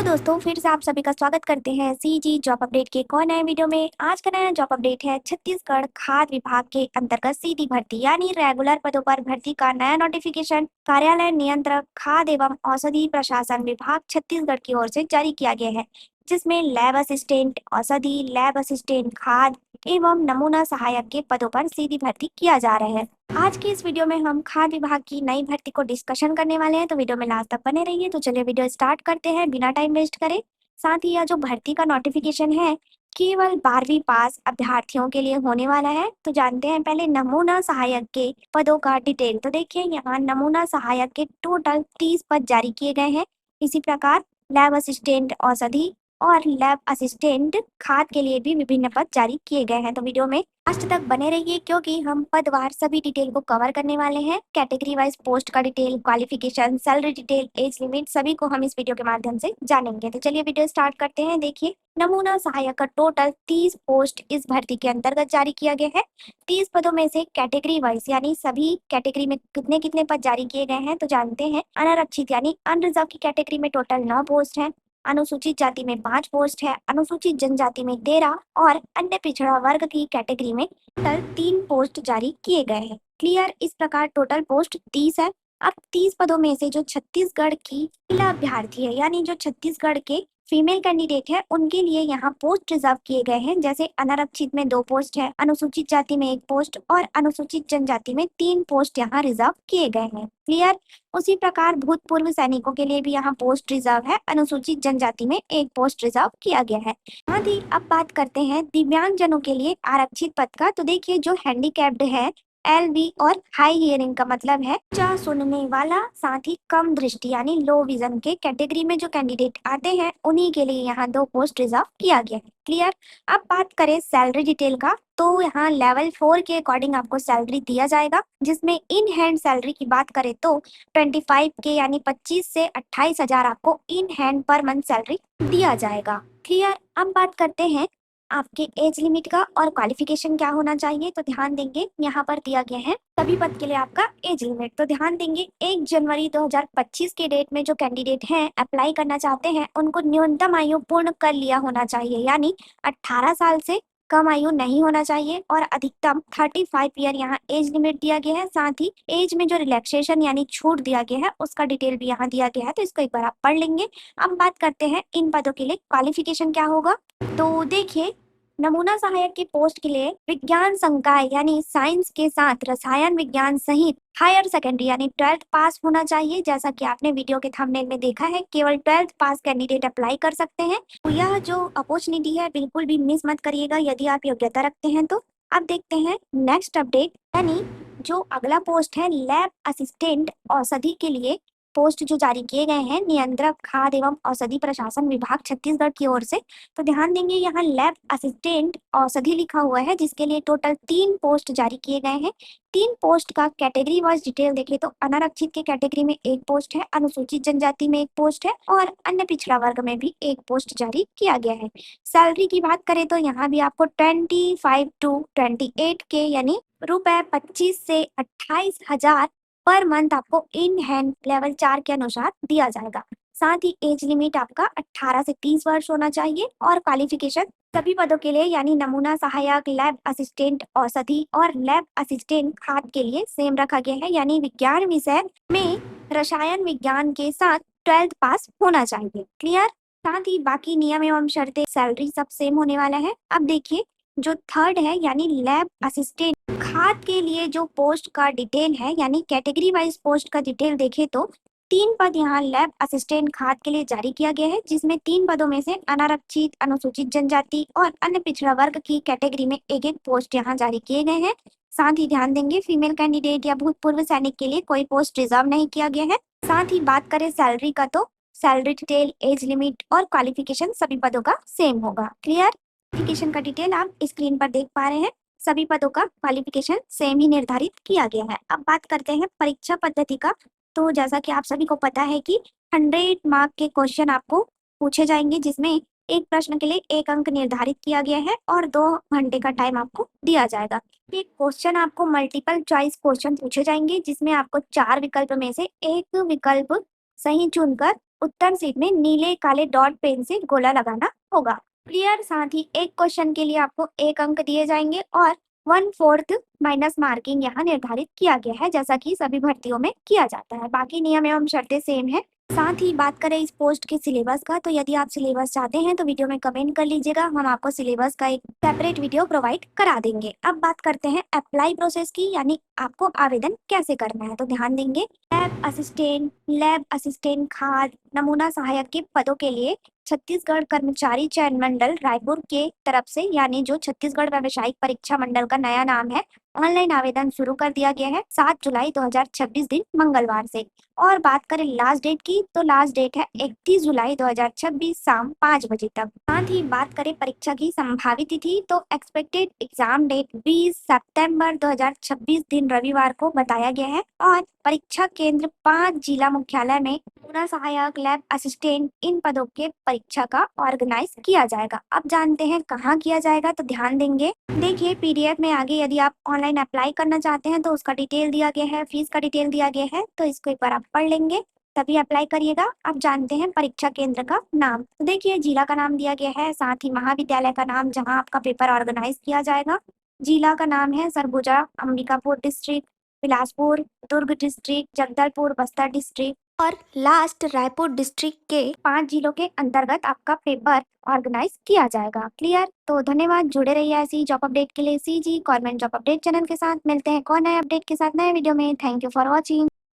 दोस्तों, फिर से आप सभी का स्वागत करते हैं सीजी जॉब अपडेट के एक और नए वीडियो में। आज का नया जॉब अपडेट है छत्तीसगढ़ खाद्य विभाग के अंतर्गत सीधी भर्ती यानी रेगुलर पदों पर भर्ती का नया नोटिफिकेशन कार्यालय नियंत्रक खाद्य एवं औषधि प्रशासन विभाग छत्तीसगढ़ की ओर से जारी किया गया है, जिसमें लैब असिस्टेंट औषधि, लैब असिस्टेंट खाद्य एवं नमूना सहायक के पदों पर सीधी भर्ती किया जा रहा है। आज की इस वीडियो में हम खाद्य विभाग की नई भर्ती को डिस्कशन करने वाले हैं, तो वीडियो में लास्ट तक बने रहिए। तो चलिए वीडियो स्टार्ट करते हैं बिना टाइम वेस्ट करे। साथ ही यह जो भर्ती का नोटिफिकेशन है केवल 12वीं पास अभ्यर्थियों के लिए होने वाला है। तो जानते हैं पहले नमूना सहायक के पदों का डिटेल। तो देखिए यहाँ नमूना सहायक के टोटल 30 पद जारी किए गए हैं। इसी प्रकार लैब असिस्टेंट औषधि और लैब असिस्टेंट खाद के लिए भी विभिन्न पद जारी किए गए हैं। तो वीडियो में लास्ट तक बने रहिए क्योंकि हम पदवार सभी डिटेल को कवर करने वाले हैं। कैटेगरी वाइज पोस्ट का detail, qualification, salary detail, age limit सभी को हम इस वीडियो के माध्यम से जानेंगे। तो चलिए वीडियो स्टार्ट करते हैं। देखिए नमूना सहायक का टोटल 30 पोस्ट इस भर्ती के अंतर्गत जारी किया गया है। 30 पदों में से कैटेगरी वाइज यानी सभी कैटेगरी में कितने कितने पद जारी किए गए हैं तो जानते हैं। अनारक्षित यानी अनरिजर्व की कैटेगरी में टोटल 9 पोस्ट है, अनुसूचित जाति में 5 पोस्ट है, अनुसूचित जनजाति में 13 और अन्य पिछड़ा वर्ग की कैटेगरी में टोटल 3 पोस्ट जारी किए गए हैं। क्लियर। इस प्रकार टोटल पोस्ट 30 है। अब 30 पदों में से जो छत्तीसगढ़ की महिला अभ्यर्थी है यानी जो छत्तीसगढ़ के फीमेल कैंडिडेट है उनके लिए यहाँ पोस्ट रिजर्व किए गए हैं। जैसे अनारक्षित में 2 पोस्ट है, अनुसूचित जाति में 1 पोस्ट और अनुसूचित जनजाति में 3 पोस्ट यहाँ रिजर्व किए गए हैं। क्लियर। उसी प्रकार भूतपूर्व सैनिकों के लिए भी यहाँ पोस्ट रिजर्व है, अनुसूचित जनजाति में 1 पोस्ट रिजर्व किया गया है। साथ ही अब बात करते हैं दिव्यांग जनों के लिए आरक्षित पद का। तो देखिए जो हैंडीकैप्ड है, LV और हाई हियरिंग का मतलब है ऊंचा सुनने वाला, साथ ही कम दृष्टि यानी लो विजन के कैटेगरी में जो कैंडिडेट आते हैं उन्हीं के लिए यहाँ 2 पोस्ट रिजर्व किया गया है। क्लियर। अब बात करें सैलरी डिटेल का, तो यहाँ लेवल 4 के अकॉर्डिंग आपको सैलरी दिया जाएगा, जिसमें इन हैंड सैलरी की बात करें तो 25 के यानी 25 से 28,000 आपको in hand per month salary दिया जाएगा। क्लियर। अब बात करते हैं आपके एज लिमिट का और क्वालिफिकेशन क्या होना चाहिए। तो ध्यान देंगे यहाँ पर दिया गया है सभी पद के लिए आपका एज लिमिट। तो ध्यान देंगे 1 जनवरी 2025 के डेट में जो कैंडिडेट हैं अप्लाई करना चाहते हैं उनको न्यूनतम आयु पूर्ण कर लिया होना चाहिए, यानी 18 साल से कम आयु नहीं होना चाहिए और अधिकतम 35 ईयर यहाँ एज लिमिट दिया गया है। साथ ही एज में जो रिलैक्सेशन यानी छूट दिया गया है उसका डिटेल भी यहाँ दिया गया है, तो इसको एक बार आप पढ़ लेंगे। अब बात करते हैं इन पदों के लिए क्वालिफिकेशन क्या होगा। तो देखिए नमूना सहायक के पोस्ट के लिए विज्ञान संकाय यानी साइंस के साथ रसायन विज्ञान सहित हायर सेकेंडरी यानी 12th पास होना चाहिए। जैसा कि आपने वीडियो के थंबनेल में देखा है केवल 12th पास कैंडिडेट अप्लाई कर सकते हैं। तो यह जो अपॉर्चुनिटी है बिल्कुल भी मिस मत करिएगा यदि आप योग्यता रखते हैं तो। अब देखते हैं नेक्स्ट अपडेट, यानी जो अगला पोस्ट है लैब असिस्टेंट औषधि के लिए पोस्ट जो जारी किए गए हैं नियंत्रक खाद्य एवं औषधि प्रशासन विभाग छत्तीसगढ़ की ओर से। तो ध्यान देंगे यहाँ लैब असिस्टेंट औषधि लिखा हुआ है, जिसके लिए टोटल 3 पोस्ट जारी किए गए हैं। 3 पोस्ट का कैटेगरी वाइज डिटेल देखें तो अनारक्षित के कैटेगरी में 1 पोस्ट है, अनुसूचित जनजाति में 1 पोस्ट है और अन्य पिछड़ा वर्ग में भी 1 पोस्ट जारी किया गया है। सैलरी की बात करें तो यहाँ भी आपको 25 to 28 के यानी रुपए 25 से 28,000 पर मंथ आपको इन हैंड लेवल 4 के अनुसार दिया जाएगा। साथ ही एज लिमिट आपका 18 से 30 वर्ष होना चाहिए और क्वालिफिकेशन सभी पदों के लिए यानी नमूना सहायक, लैब असिस्टेंट औषधि और लैब असिस्टेंट खाद के लिए सेम रखा गया है, यानी विज्ञान विषय में रसायन विज्ञान के साथ 12th पास होना चाहिए। क्लियर। साथ ही बाकी नियम एवं शर्तें, सैलरी सब सेम होने वाला है। अब देखिए जो थर्ड है यानी लैब असिस्टेंट खाद के लिए जो पोस्ट का डिटेल है यानी कैटेगरी वाइज पोस्ट का डिटेल देखे तो 3 पद यहाँ लैब असिस्टेंट खाद के लिए जारी किया गया है, जिसमें 3 पदों में से अनारक्षित, अनुसूचित जनजाति और अन्य पिछड़ा वर्ग की कैटेगरी में 1-1 पोस्ट यहाँ जारी किए गए हैं। साथ ही ध्यान देंगे फीमेल कैंडिडेट या भूतपूर्व सैनिक के लिए कोई पोस्ट रिजर्व नहीं किया गया है। साथ ही बात करें सैलरी का तो सैलरी डिटेल, एज लिमिट और क्वालिफिकेशन सभी पदों का सेम होगा। क्लियर। क्वालिफिकेशन का डिटेल आप स्क्रीन पर देख पा रहे हैं, सभी पदों का क्वालिफिकेशन सेम ही निर्धारित किया गया है। अब बात करते हैं परीक्षा पद्धति का। तो जैसा कि आप सभी को पता है कि 100 मार्क के क्वेश्चन आपको पूछे जाएंगे, जिसमें एक प्रश्न के लिए 1 अंक निर्धारित किया गया है और 2 घंटे का टाइम आपको दिया जाएगा। एक क्वेश्चन आपको मल्टीपल चॉइस क्वेश्चन पूछे जाएंगे, जिसमें आपको 4 विकल्प में से एक विकल्प सही चुनकर उत्तर सीट में नीले काले डॉट पेन से गोला लगाना होगा। क्लियर। साथ ही एक क्वेश्चन के लिए आपको 1 अंक दिए जाएंगे और 1/4 माइनस मार्किंग यहाँ निर्धारित किया गया है, जैसा कि सभी भर्तियों में किया जाता है। बाकी नियम एवं शर्तें सेम है। साथ ही बात करें इस पोस्ट के सिलेबस का, तो यदि आप सिलेबस चाहते हैं तो वीडियो में कमेंट कर लीजिएगा, हम आपको सिलेबस का एक सेपरेट वीडियो प्रोवाइड करा देंगे। अब बात करते हैं अप्लाई प्रोसेस की, यानी आपको आवेदन कैसे करना है। तो ध्यान देंगे, लैब असिस्टेंट खाद्य नमूना सहायक के पदों के लिए छत्तीसगढ़ कर्मचारी चयन मंडल रायपुर के तरफ से, यानी जो छत्तीसगढ़ व्यवसायिक परीक्षा मंडल का नया नाम है, ऑनलाइन आवेदन शुरू कर दिया गया है 7 जुलाई 2026 दिन मंगलवार से। और बात करें लास्ट डेट की, तो लास्ट डेट है 31 जुलाई 2026 शाम 5 बजे तक। साथ ही बात करें परीक्षा की संभावित तिथि, तो एक्सपेक्टेड एग्जाम डेट 20 सितंबर 2026 दिन रविवार को बताया गया है। और परीक्षा केंद्र 5 जिला मुख्यालय में पूरा सहायक लैब असिस्टेंट इन पदों के परीक्षा का ऑर्गेनाइज किया जाएगा। अब जानते हैं कहाँ किया जाएगा, तो ध्यान देंगे। देखिए पीडीएफ में आगे यदि आप ऑनलाइन अप्लाई करना चाहते हैं तो उसका डिटेल दिया गया है, फीस का डिटेल दिया गया है, तो इसको एक बार आप पढ़ लेंगे तभी अप्लाई करिएगा। अब जानते हैं परीक्षा केंद्र का नाम, तो देखिए जिला का नाम दिया गया है, साथ ही महाविद्यालय का नाम जहां आपका पेपर ऑर्गेनाइज किया जाएगा। जिला का नाम है सरगुजा, अंबिकापुर डिस्ट्रिक्ट, बिलासपुर, दुर्ग डिस्ट्रिक्ट, जगदलपुर, बस्तर डिस्ट्रिक्ट और लास्ट रायपुर डिस्ट्रिक्ट के 5 जिलों के अंतर्गत आपका पेपर ऑर्गेनाइज किया जाएगा। क्लियर। तो धन्यवाद, जुड़े रहिए ऐसी जॉब अपडेट के लिए CG government job update channel के साथ। मिलते हैं एक और नए अपडेट के साथ नए वीडियो में। Thank you for watching.